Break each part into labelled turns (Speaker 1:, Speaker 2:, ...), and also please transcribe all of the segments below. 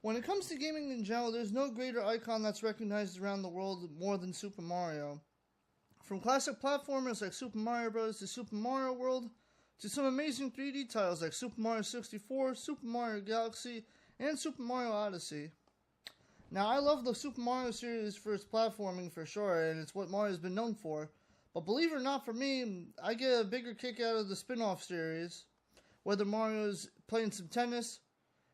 Speaker 1: When it comes to gaming in general, there's no greater icon that's recognized around the world more than Super Mario. From classic platformers like Super Mario Bros. To Super Mario World, to some amazing 3D titles like Super Mario 64, Super Mario Galaxy, and Super Mario Odyssey. Now, I love the Super Mario series for its platforming for sure, and it's what Mario's been known for. But believe it or not, for me, I get a bigger kick out of the spin-off series. Whether Mario's playing some tennis,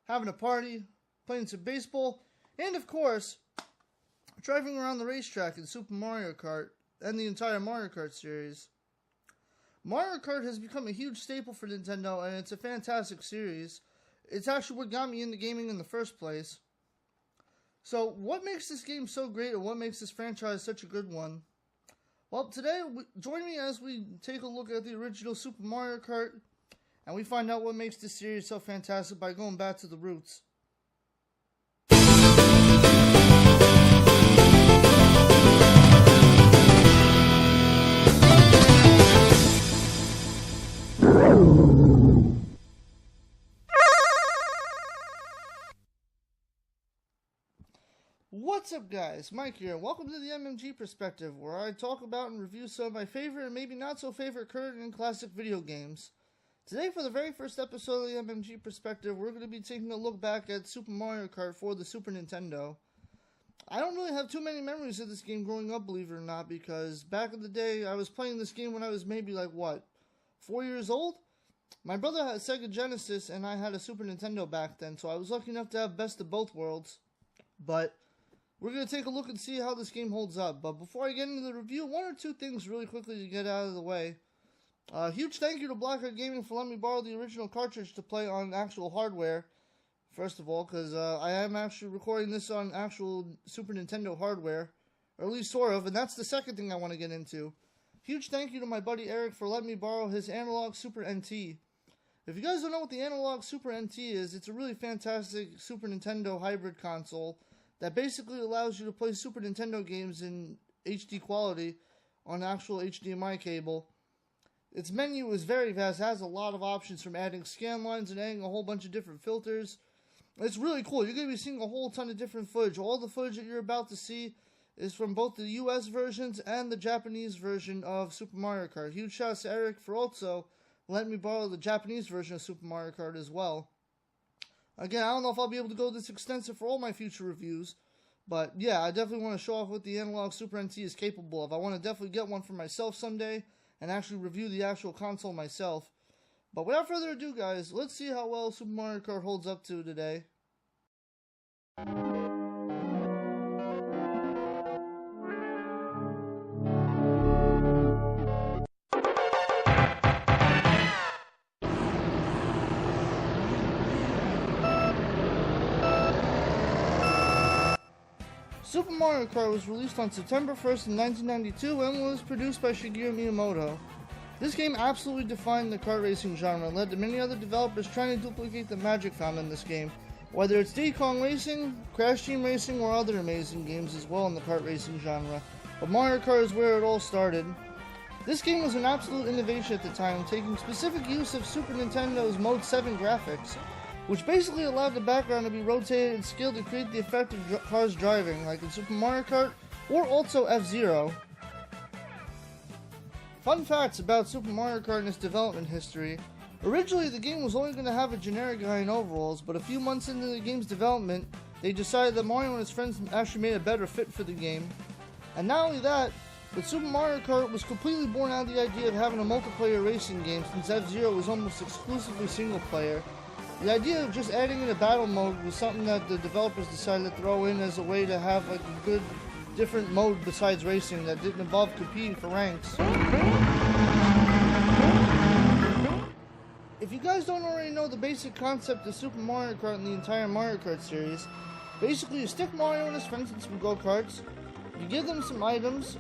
Speaker 1: having a party, playing some baseball, and of course, driving around the racetrack in Super Mario Kart and the entire Mario Kart series. Mario Kart has become a huge staple for Nintendo, and it's a fantastic series. It's actually what got me into gaming in the first place. So, what makes this game so great, and what makes this franchise such a good one? Well, today, join me as we take a look at the original Super Mario Kart, and we find out what makes this series so fantastic by going back to the roots. What's up, guys? Mike here. Welcome to the MMG Perspective, where I talk about and review some of my favorite and maybe not so favorite current and classic video games. Today, for the very first episode of the MMG Perspective, we're going to be taking a look back at Super Mario Kart for the Super Nintendo. I don't really have too many memories of this game growing up, believe it or not, because back in the day, I was playing this game when I was maybe 4 years old? My brother had a Sega Genesis, and I had a Super Nintendo back then, so I was lucky enough to have best of both worlds. But we're going to take a look and see how this game holds up. But before I get into the review, one or two things really quickly to get out of the way. Huge thank you to Blackheart Gaming for letting me borrow the original cartridge to play on actual hardware. First of all, because I am actually recording this on actual Super Nintendo hardware. Or at least sort of, and that's the second thing I want to get into. Huge thank you to my buddy Eric for letting me borrow his analog Super NT. If you guys don't know what the analog Super NT is, it's a really fantastic Super Nintendo hybrid console that basically allows you to play Super Nintendo games in HD quality on actual HDMI cable. Its menu is very vast, it has a lot of options from adding scan lines and adding a whole bunch of different filters. It's really cool. You're going to be seeing a whole ton of different footage. All the footage that you're about to see is from both the US versions and the Japanese version of Super Mario Kart. Huge shouts to Eric for also letting me borrow the Japanese version of Super Mario Kart as well. Again, I don't know if I'll be able to go this extensive for all my future reviews, but yeah, I definitely want to show off what the analog Super NT is capable of. I want to definitely get one for myself someday and actually review the actual console myself. But without further ado, guys, let's see how well Super Mario Kart holds up to today. Super Mario Kart was released on September 1st in 1992 and was produced by Shigeru Miyamoto. This game absolutely defined the kart racing genre and led to many other developers trying to duplicate the magic found in this game, whether it's Diddy Kong Racing, Crash Team Racing, or other amazing games as well in the kart racing genre. But Mario Kart is where it all started. This game was an absolute innovation at the time, taking specific use of Super Nintendo's Mode 7 graphics, which basically allowed the background to be rotated and scaled to create the effect of cars driving, like in Super Mario Kart, or also F-Zero. Fun facts about Super Mario Kart and its development history. Originally, the game was only going to have a generic guy in overalls, but a few months into the game's development, they decided that Mario and his friends actually made a better fit for the game. And not only that, but Super Mario Kart was completely born out of the idea of having a multiplayer racing game, since F-Zero was almost exclusively single player. The idea of just adding in a battle mode was something that the developers decided to throw in as a way to have a good different mode besides racing that didn't involve competing for ranks. If you guys don't already know the basic concept of Super Mario Kart and the entire Mario Kart series, basically you stick Mario and his friends in some go-karts, you give them some items,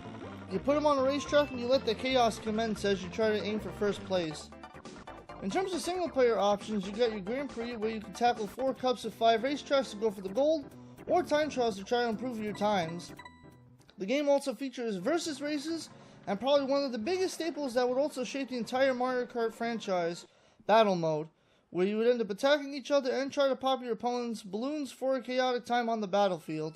Speaker 1: you put them on a racetrack, and you let the chaos commence as you try to aim for first place. In terms of single-player options, you got your Grand Prix, where you can tackle 4 cups of 5 racetracks to go for the gold, or time trials to try to improve your times. The game also features versus races, and probably one of the biggest staples that would also shape the entire Mario Kart franchise, Battle Mode, where you would end up attacking each other and try to pop your opponent's balloons for a chaotic time on the battlefield.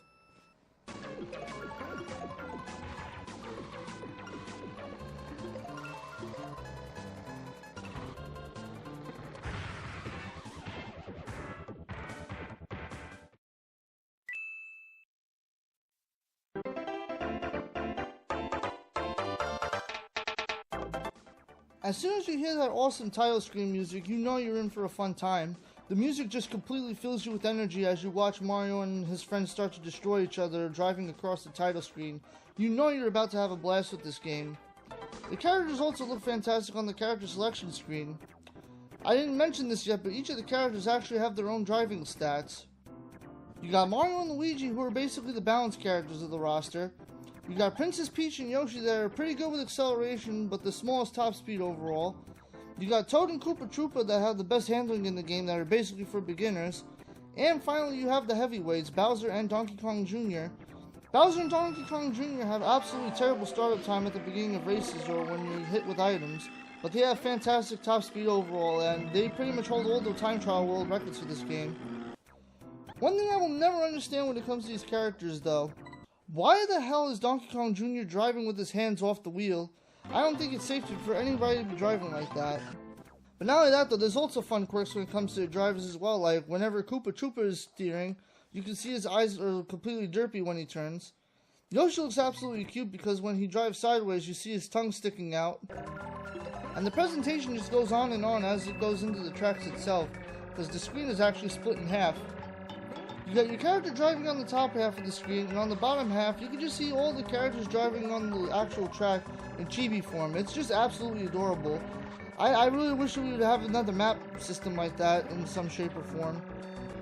Speaker 1: As soon as you hear that awesome title screen music, you know you're in for a fun time. The music just completely fills you with energy as you watch Mario and his friends start to destroy each other, driving across the title screen. You know you're about to have a blast with this game. The characters also look fantastic on the character selection screen. I didn't mention this yet, but each of the characters actually have their own driving stats. You got Mario and Luigi, who are basically the balanced characters of the roster. You got Princess Peach and Yoshi that are pretty good with acceleration, but the smallest top speed overall. You got Toad and Koopa Troopa that have the best handling in the game that are basically for beginners. And finally you have the heavyweights, Bowser and Donkey Kong Jr. Bowser and Donkey Kong Jr. have absolutely terrible startup time at the beginning of races or when you're hit with items, but they have fantastic top speed overall, and they pretty much hold all the time trial world records for this game. One thing I will never understand when it comes to these characters though, why the hell is Donkey Kong Jr. driving with his hands off the wheel? I don't think it's safe for anybody to be driving like that. But not only that though, there's also fun quirks when it comes to drivers as well, like whenever Koopa Troopa is steering, you can see his eyes are completely derpy when he turns. Yoshi looks absolutely cute because when he drives sideways you see his tongue sticking out. And the presentation just goes on and on as it goes into the tracks itself, because the screen is actually split in half. You got your character driving on the top half of the screen, and on the bottom half, you can just see all the characters driving on the actual track in chibi form. It's just absolutely adorable. I really wish we would have another map system like that in some shape or form.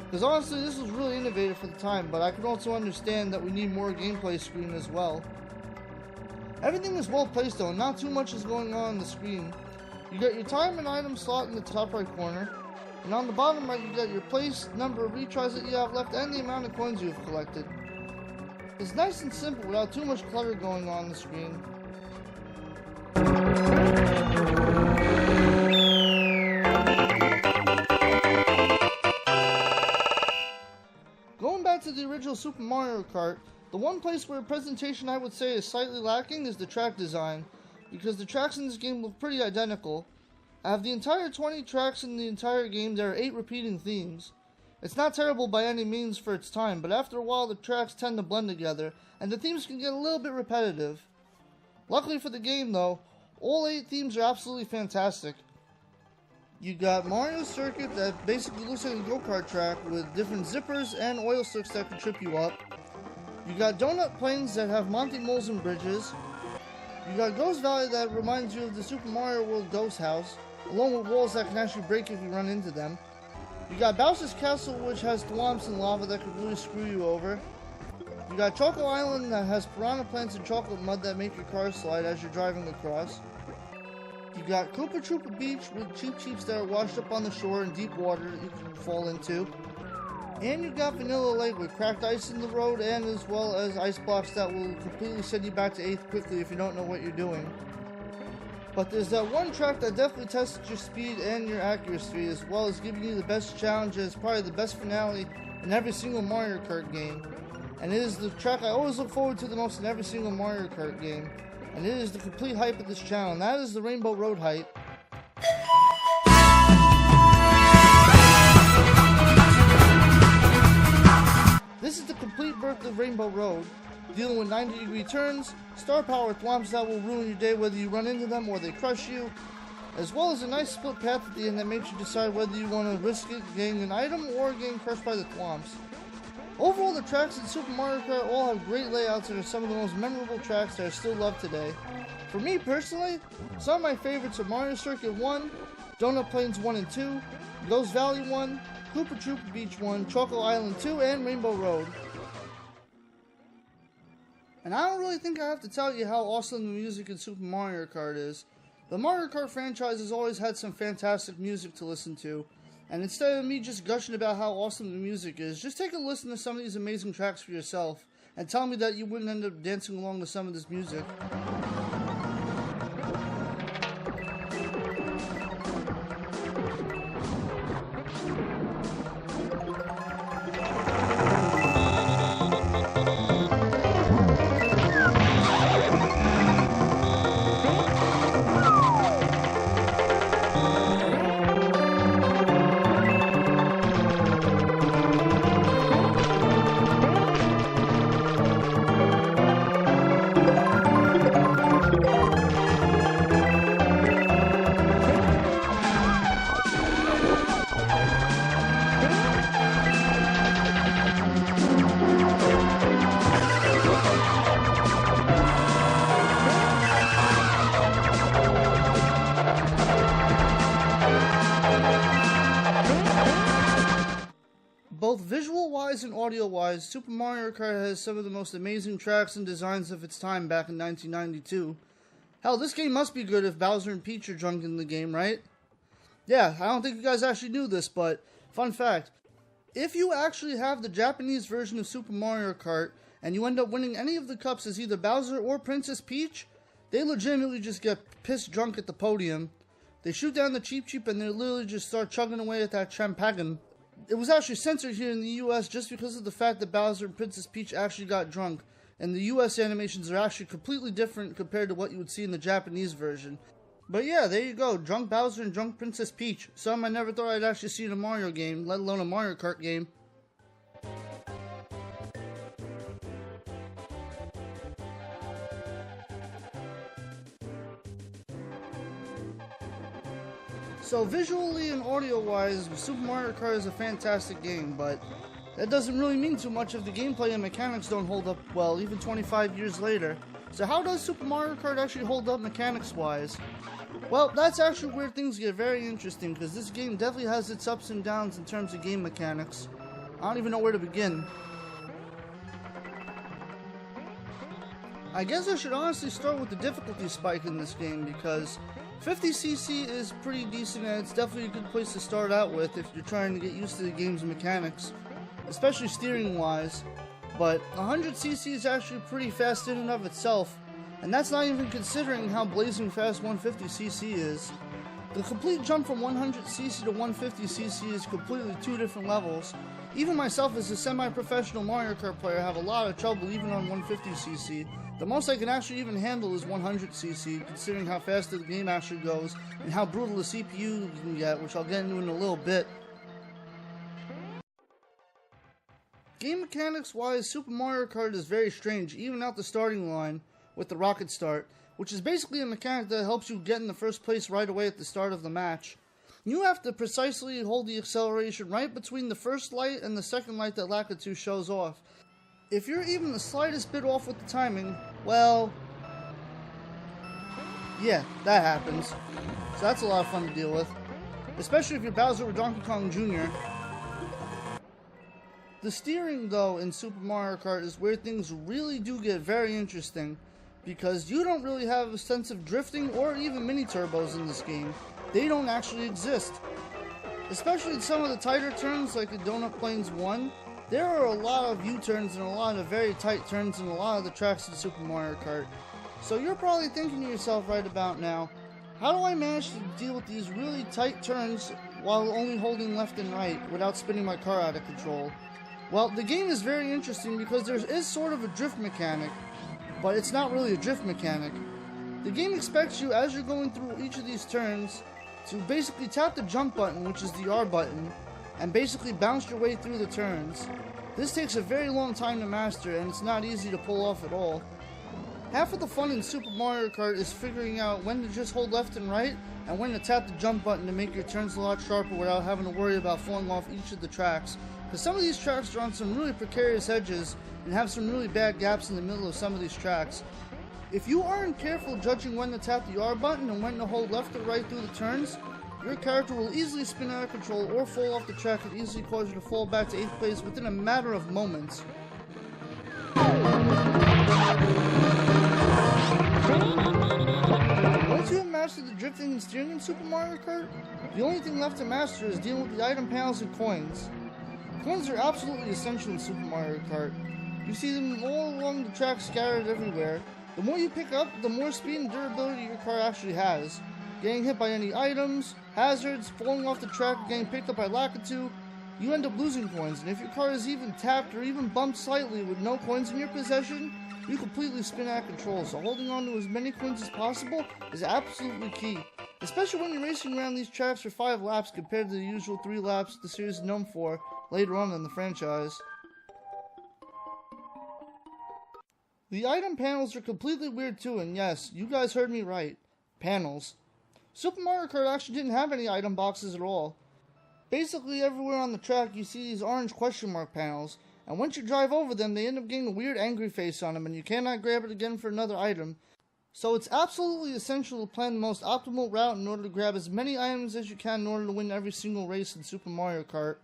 Speaker 1: Because honestly, this was really innovative for the time, but I can also understand that we need more gameplay screen as well. Everything is well placed though, and not too much is going on the screen. You got your time and item slot in the top right corner. And on the bottom right, you got your place, number of retries that you have left, and the amount of coins you have collected. It's nice and simple without too much clutter going on the screen. Going back to the original Super Mario Kart, the one place where presentation I would say is slightly lacking is the track design, because the tracks in this game look pretty identical. I have the entire 20 tracks in the entire game. There are 8 repeating themes. It's not terrible by any means for its time, but after a while the tracks tend to blend together, and the themes can get a little bit repetitive. Luckily for the game though, all 8 themes are absolutely fantastic. You got Mario Circuit that basically looks like a go-kart track with different zippers and oil slicks that can trip you up. You got Donut Plains that have Monty Moles and bridges. You got Ghost Valley that reminds you of the Super Mario World Ghost House, along with walls that can actually break if you run into them. You got Bowser's Castle, which has thwomps and lava that could really screw you over. You got Choco Island that has piranha plants and chocolate mud that make your car slide as you're driving across. You got Koopa Troopa Beach with Cheep Cheeps that are washed up on the shore in deep water that you can fall into. And you got Vanilla Lake with cracked ice in the road, and as well as ice blocks that will completely send you back to 8th quickly if you don't know what you're doing. But there's that one track that definitely tests your speed and your accuracy, as well as giving you the best challenges, probably the best finale in every single Mario Kart game. And it is the track I always look forward to the most in every single Mario Kart game. And it is the complete hype of this channel, and that is the Rainbow Road hype. This is the complete birth of Rainbow Road, dealing with 90-degree turns, star power thwomps that will ruin your day whether you run into them or they crush you, as well as a nice split path at the end that makes you decide whether you want to risk it getting an item or getting crushed by the thwomps. Overall, the tracks in Super Mario Kart all have great layouts and are some of the most memorable tracks that I still love today. For me personally, some of my favorites are Mario Circuit 1, Donut Plains 1 and 2, Ghost Valley 1, Koopa Troopa Beach 1, Choco Island 2, and Rainbow Road. And I don't really think I have to tell you how awesome the music in Super Mario Kart is. The Mario Kart franchise has always had some fantastic music to listen to, and instead of me just gushing about how awesome the music is, just take a listen to some of these amazing tracks for yourself, and tell me that you wouldn't end up dancing along to some of this music. Visual-wise and audio-wise, Super Mario Kart has some of the most amazing tracks and designs of its time back in 1992. Hell, this game must be good if Bowser and Peach are drunk in the game, right? Yeah, I don't think you guys actually knew this, but fun fact. If you actually have the Japanese version of Super Mario Kart, and you end up winning any of the cups as either Bowser or Princess Peach, they legitimately just get pissed drunk at the podium. They shoot down the Cheep Cheep and they literally just start chugging away at that champagne. It was actually censored here in the US just because of the fact that Bowser and Princess Peach actually got drunk. And the US animations are actually completely different compared to what you would see in the Japanese version. But yeah, there you go, Drunk Bowser and Drunk Princess Peach. Something I never thought I'd actually see in a Mario game, let alone a Mario Kart game. So visually and audio-wise, Super Mario Kart is a fantastic game, but that doesn't really mean too much if the gameplay and mechanics don't hold up well, even 25 years later. So how does Super Mario Kart actually hold up mechanics-wise? Well, that's actually where things get very interesting, because this game definitely has its ups and downs in terms of game mechanics. I don't even know where to begin. I guess I should honestly start with the difficulty spike in this game, because 50cc is pretty decent and it's definitely a good place to start out with if you're trying to get used to the game's mechanics, especially steering wise. But 100cc is actually pretty fast in and of itself, and that's not even considering how blazing fast 150cc is. The complete jump from 100cc to 150cc is completely two different levels. Even myself as a semi-professional Mario Kart player have a lot of trouble even on 150cc. The most I can actually even handle is 100cc, considering how fast the game actually goes and how brutal the CPU can get, which I'll get into in a little bit. Game mechanics wise, Super Mario Kart is very strange, even out the starting line with the rocket start, which is basically a mechanic that helps you get in the first place right away at the start of the match. You have to precisely hold the acceleration right between the first light and the second light that Lakitu shows off. If you're even the slightest bit off with the timing, well, yeah, that happens. So that's a lot of fun to deal with, especially if you're Bowser or Donkey Kong Jr. The steering, though, in Super Mario Kart is where things really do get very interesting, because you don't really have a sense of drifting or even mini-turbos in this game. They don't actually exist. Especially in some of the tighter turns, like in Donut Plains 1, there are a lot of U-turns and a lot of very tight turns in a lot of the tracks in Super Mario Kart. So you're probably thinking to yourself right about now, how do I manage to deal with these really tight turns while only holding left and right without spinning my car out of control? Well, the game is very interesting because there is sort of a drift mechanic, but it's not really a drift mechanic. The game expects you, as you're going through each of these turns, to basically tap the jump button, which is the R button, and basically bounce your way through the turns. This takes a very long time to master, and it's not easy to pull off at all. Half of the fun in Super Mario Kart is figuring out when to just hold left and right, and when to tap the jump button to make your turns a lot sharper without having to worry about falling off each of the tracks. Because some of these tracks are on some really precarious edges, and have some really bad gaps in the middle of some of these tracks. If you aren't careful judging when to tap the R button and when to hold left or right through the turns, your character will easily spin out of control or fall off the track and easily cause you to fall back to 8th place within a matter of moments. Once you have mastered the drifting and steering in Super Mario Kart, the only thing left to master is dealing with the item panels and coins. Coins are absolutely essential in Super Mario Kart. You see them all along the track scattered everywhere. The more you pick up, the more speed and durability your car actually has. Getting hit by any items, hazards, falling off the track, or getting picked up by Lakitu, you end up losing coins, and if your car is even tapped or even bumped slightly with no coins in your possession, you completely spin out of control, so holding on to as many coins as possible is absolutely key, especially when you're racing around these tracks for 5 laps compared to the usual 3 laps the series is known for later on in the franchise. The item panels are completely weird too, and yes, you guys heard me right. Panels. Super Mario Kart actually didn't have any item boxes at all. Basically everywhere on the track you see these orange question mark panels, and once you drive over them they end up getting a weird angry face on them and you cannot grab it again for another item. So it's absolutely essential to plan the most optimal route in order to grab as many items as you can in order to win every single race in Super Mario Kart.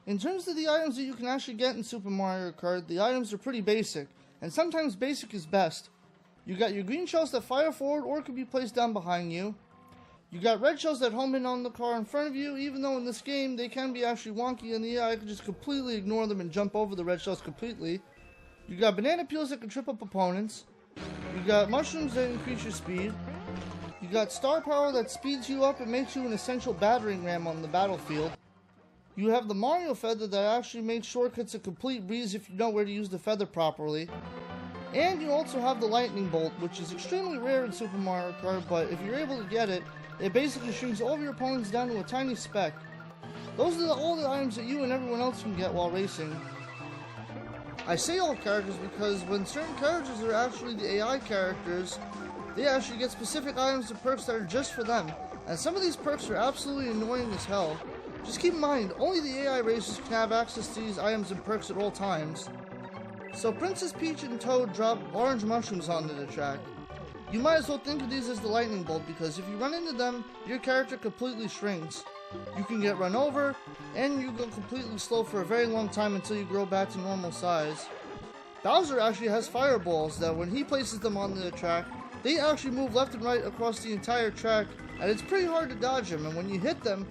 Speaker 1: In terms of the items that you can actually get in Super Mario Kart, the items are pretty basic, and sometimes basic is best. You got your green shells that fire forward or can be placed down behind you. You got red shells that home in on the car in front of you, even though in this game they can be actually wonky and the AI can just completely ignore them and jump over the red shells completely. You got banana peels that can trip up opponents. You got mushrooms that increase your speed. You got star power that speeds you up and makes you an essential battering ram on the battlefield. You have the Mario feather that actually makes shortcuts a complete breeze if you know where to use the feather properly. And you also have the lightning bolt, which is extremely rare in Super Mario Kart, but if you're able to get it, it basically shrinks all of your opponents down to a tiny speck. Those are all the items that you and everyone else can get while racing. I say all characters because when certain characters are actually the AI characters, they actually get specific items and perks that are just for them. And some of these perks are absolutely annoying as hell. Just keep in mind, only the AI racers can have access to these items and perks at all times. So Princess Peach and Toad drop orange mushrooms onto the track. You might as well think of these as the lightning bolt because if you run into them, your character completely shrinks. You can get run over, and you go completely slow for a very long time until you grow back to normal size. Bowser actually has fireballs that when he places them on the track, they actually move left and right across the entire track, and it's pretty hard to dodge them, and when you hit them,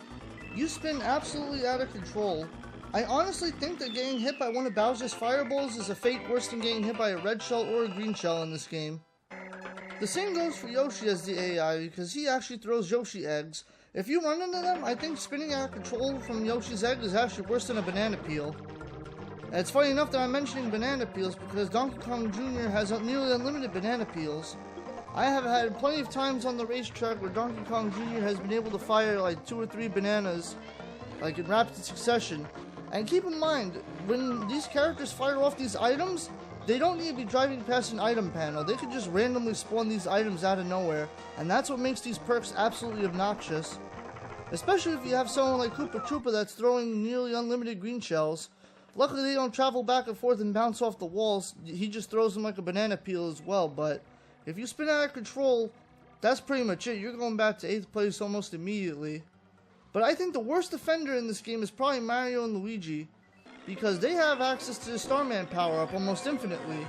Speaker 1: you spin absolutely out of control. I honestly think that getting hit by one of Bowser's fireballs is a fate worse than getting hit by a red shell or a green shell in this game. The same goes for Yoshi as the AI because he actually throws Yoshi eggs. If you run into them, I think spinning out of control from Yoshi's egg is actually worse than a banana peel. And it's funny enough that I'm mentioning banana peels because Donkey Kong Jr. has nearly unlimited banana peels. I have had plenty of times on the racetrack where Donkey Kong Jr. has been able to fire like 2 or 3 bananas, like in rapid succession. And keep in mind, when these characters fire off these items, they don't need to be driving past an item panel. They can just randomly spawn these items out of nowhere, and that's what makes these perks absolutely obnoxious. Especially if you have someone like Koopa Troopa that's throwing nearly unlimited green shells. Luckily they don't travel back and forth and bounce off the walls. He just throws them like a banana peel as well, but if you spin out of control, that's pretty much it. You're going back to 8th place almost immediately. But I think the worst offender in this game is probably Mario and Luigi, because they have access to the Starman power-up almost infinitely.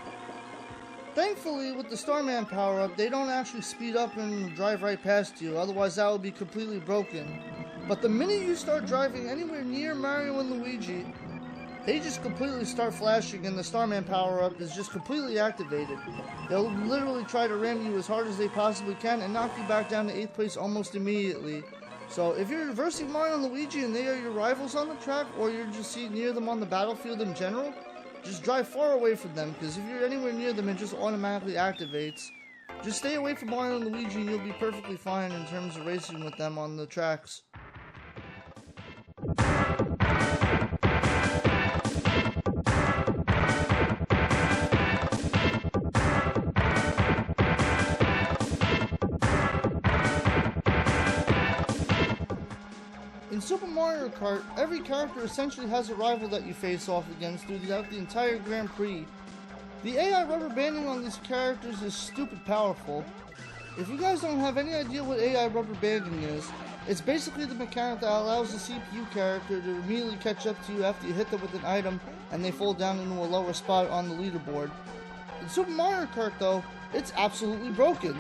Speaker 1: Thankfully, with the Starman power-up, they don't actually speed up and drive right past you, otherwise that would be completely broken. But the minute you start driving anywhere near Mario and Luigi, they just completely start flashing and the Starman power-up is just completely activated. They'll literally try to ram you as hard as they possibly can and knock you back down to 8th place almost immediately. So if you're reversing Mario and Luigi and they are your rivals on the track, or you're just near them on the battlefield in general, just drive far away from them, because if you're anywhere near them it just automatically activates. Just stay away from Mario and Luigi and you'll be perfectly fine in terms of racing with them on the tracks. In Super Mario Kart, every character essentially has a rival that you face off against throughout the entire Grand Prix. The AI rubber banding on these characters is stupid powerful. If you guys don't have any idea what AI rubber banding is, it's basically the mechanic that allows the CPU character to immediately catch up to you after you hit them with an item and they fall down into a lower spot on the leaderboard. In Super Mario Kart though, it's absolutely broken.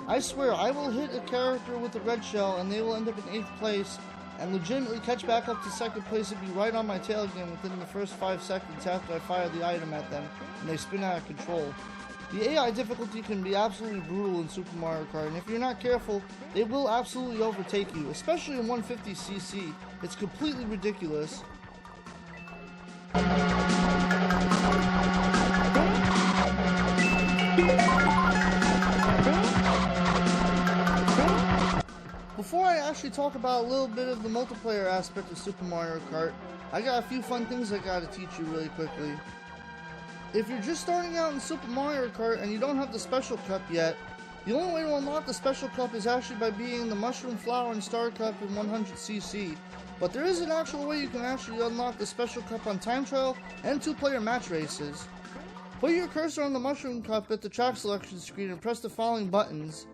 Speaker 1: I swear, I will hit a character with a red shell and they will end up in 8th place and legitimately catch back up to 2nd place and be right on my tail again within the first 5 seconds after I fire the item at them and they spin out of control. The AI difficulty can be absolutely brutal in Super Mario Kart, and if you're not careful, they will absolutely overtake you, especially in 150cc. It's completely ridiculous. Before I actually talk about a little bit of the multiplayer aspect of Super Mario Kart, I got a few fun things I gotta teach you really quickly. If you're just starting out in Super Mario Kart and you don't have the Special Cup yet, the only way to unlock the Special Cup is actually by being the Mushroom, Flower, and Star Cup in 100cc. But there is an actual way you can actually unlock the Special Cup on Time Trial and 2-player match races. Put your cursor on the Mushroom Cup at the track selection screen and press the following buttons: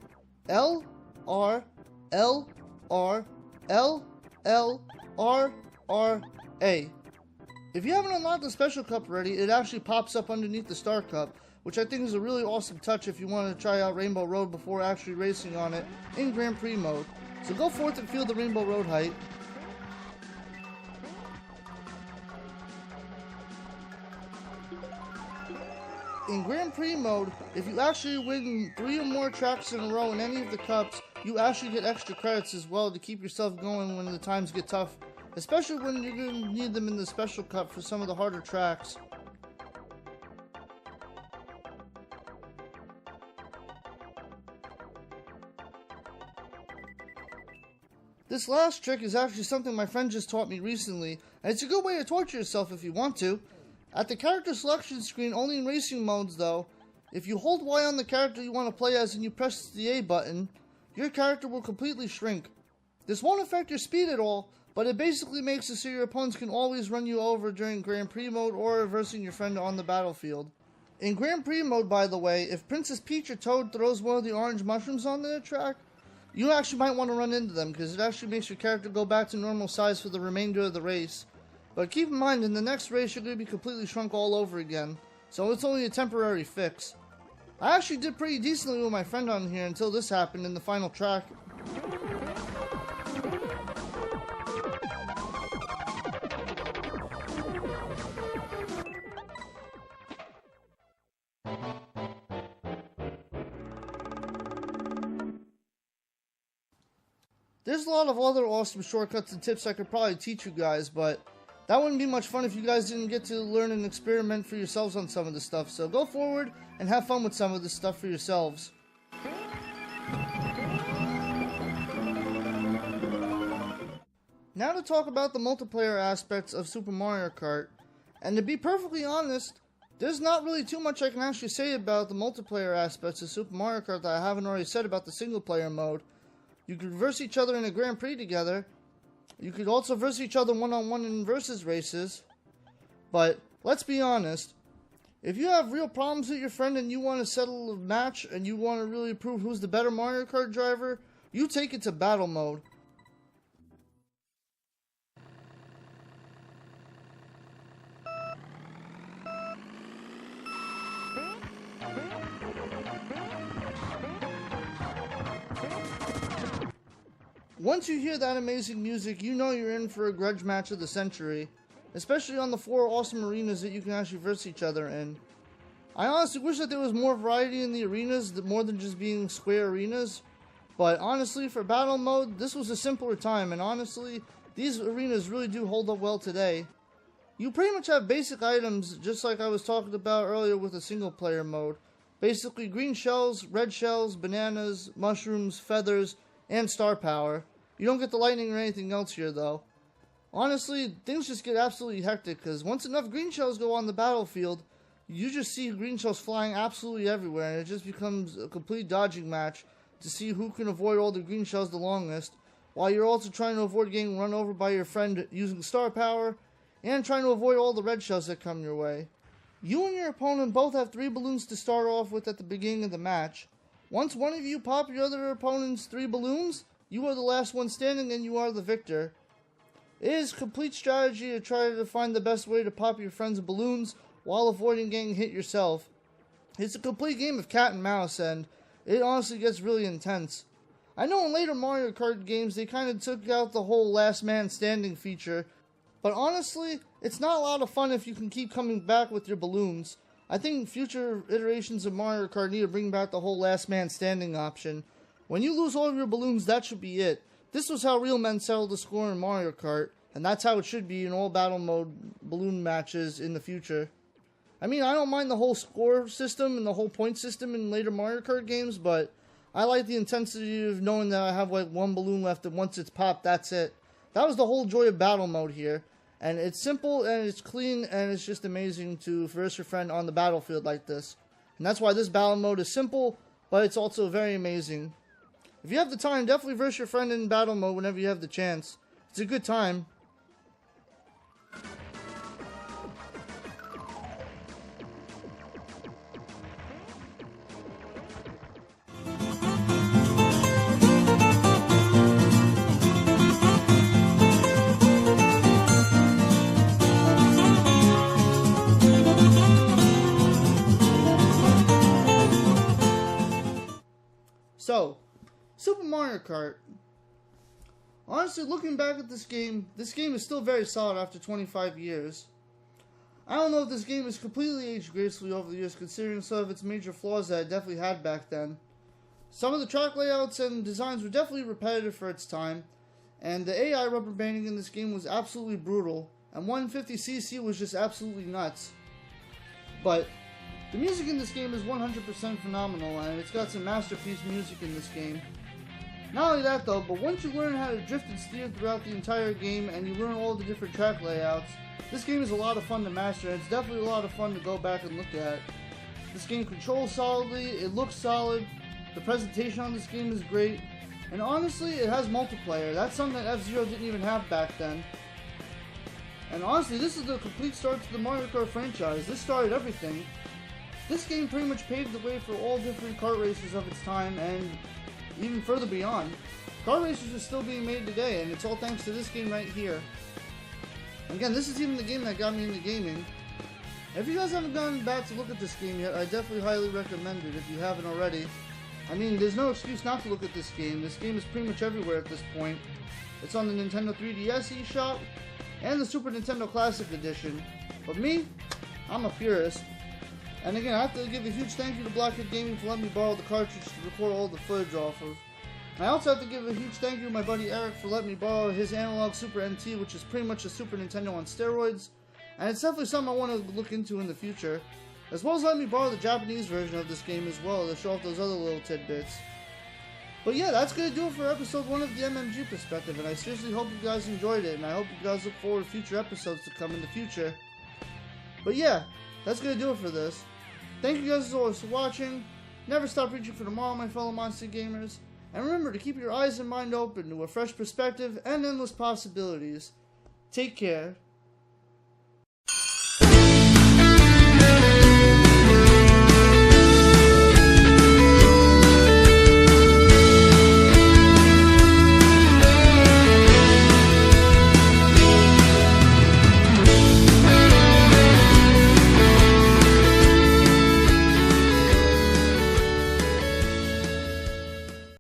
Speaker 1: L, R, L, R, L, L, R, R, A. If you haven't unlocked the Special Cup already, it actually pops up underneath the Star Cup, which I think is a really awesome touch if you want to try out Rainbow Road before actually racing on it in Grand Prix mode. So go forth and feel the Rainbow Road height. In Grand Prix mode, if you actually win 3 or more tracks in a row in any of the cups, you actually get extra credits as well to keep yourself going when the times get tough, especially when you're going to need them in the Special Cup for some of the harder tracks. This last trick is actually something my friend just taught me recently, and it's a good way to torture yourself if you want to. At the character selection screen, only in racing modes though, if you hold Y on the character you want to play as and you press the A button, your character will completely shrink. This won't affect your speed at all, but it basically makes it so your opponents can always run you over during Grand Prix mode or reversing your friend on the battlefield. In Grand Prix mode, by the way, if Princess Peach or Toad throws one of the orange mushrooms on the track, you actually might want to run into them because it actually makes your character go back to normal size for the remainder of the race. But keep in mind, in the next race you're going to be completely shrunk all over again, so it's only a temporary fix. I actually did pretty decently with my friend on here until this happened in the final track. There's a lot of other awesome shortcuts and tips I could probably teach you guys, but that wouldn't be much fun if you guys didn't get to learn and experiment for yourselves on some of this stuff. So go forward and have fun with some of this stuff for yourselves. Now to talk about the multiplayer aspects of Super Mario Kart. And to be perfectly honest, there's not really too much I can actually say about the multiplayer aspects of Super Mario Kart that I haven't already said about the single player mode. You could verse each other in a Grand Prix together. You could also verse each other one-on-one in versus races. But let's be honest, if you have real problems with your friend and you want to settle a match and you want to really prove who's the better Mario Kart driver, you take it to battle mode. Once you hear that amazing music, you know you're in for a grudge match of the century, especially on the 4 awesome arenas that you can actually verse each other in. I honestly wish that there was more variety in the arenas, more than just being square arenas, but honestly, for battle mode, this was a simpler time, and honestly, these arenas really do hold up well today. You pretty much have basic items, just like I was talking about earlier with the single player mode. Basically, green shells, red shells, bananas, mushrooms, feathers, and star power. You don't get the lightning or anything else here though. Honestly, things just get absolutely hectic because once enough green shells go on the battlefield, you just see green shells flying absolutely everywhere and it just becomes a complete dodging match to see who can avoid all the green shells the longest, while you're also trying to avoid getting run over by your friend using star power and trying to avoid all the red shells that come your way. You and your opponent both have 3 balloons to start off with at the beginning of the match. Once one of you pop your other opponent's 3 balloons, you are the last one standing and you are the victor. It is complete strategy to try to find the best way to pop your friend's balloons while avoiding getting hit yourself. It's a complete game of cat and mouse and it honestly gets really intense. I know in later Mario Kart games they kind of took out the whole last man standing feature, but honestly, it's not a lot of fun if you can keep coming back with your balloons. I think future iterations of Mario Kart need to bring back the whole last man standing option. When you lose all of your balloons, that should be it. This was how real men settled the score in Mario Kart, and that's how it should be in all battle mode balloon matches in the future. I mean, I don't mind the whole score system and the whole point system in later Mario Kart games, but I like the intensity of knowing that I have like 1 balloon left and once it's popped, that's it. That was the whole joy of battle mode here. And it's simple and it's clean and it's just amazing to verse your friend on the battlefield like this. And that's why this battle mode is simple, but it's also very amazing. If you have the time, definitely verse your friend in battle mode whenever you have the chance. It's a good time. Super Mario Kart. Honestly, looking back at this game is still very solid after 25 years. I don't know if this game is completely aged gracefully over the years, considering some of its major flaws that it definitely had back then. Some of the track layouts and designs were definitely repetitive for its time, and the AI rubber banding in this game was absolutely brutal, and 150cc was just absolutely nuts. But the music in this game is 100% phenomenal, and it's got some masterpiece music in this game. Not only that though, but once you learn how to drift and steer throughout the entire game and you learn all the different track layouts, this game is a lot of fun to master, and it's definitely a lot of fun to go back and look at. This game controls solidly, it looks solid, the presentation on this game is great, and honestly, it has multiplayer. That's something that F-Zero didn't even have back then. And honestly, this is the complete start to the Mario Kart franchise. This started everything. This game pretty much paved the way for all different kart races of its time, and even further beyond. Kart races are still being made today, and it's all thanks to this game right here. And again, this is even the game that got me into gaming. If you guys haven't gone back to look at this game yet, I definitely highly recommend it if you haven't already. I mean, there's no excuse not to look at this game. This game is pretty much everywhere at this point. It's on the Nintendo 3DS eShop and the Super Nintendo Classic Edition. But me, I'm a purist. And again, I have to give a huge thank you to Blockhead Gaming for letting me borrow the cartridge to record all the footage off of. And I also have to give a huge thank you to my buddy Eric for letting me borrow his analog Super NT, which is pretty much a Super Nintendo on steroids. And it's definitely something I want to look into in the future. As well as letting me borrow the Japanese version of this game as well to show off those other little tidbits. But yeah, that's going to do it for episode 1 of the MMG Perspective, and I seriously hope you guys enjoyed it, and I hope you guys look forward to future episodes to come in the future. But yeah, that's going to do it for this. Thank you guys as always for watching. Never stop reaching for tomorrow, my fellow Monster Gamers. And remember to keep your eyes and mind open to a fresh perspective and endless possibilities. Take care.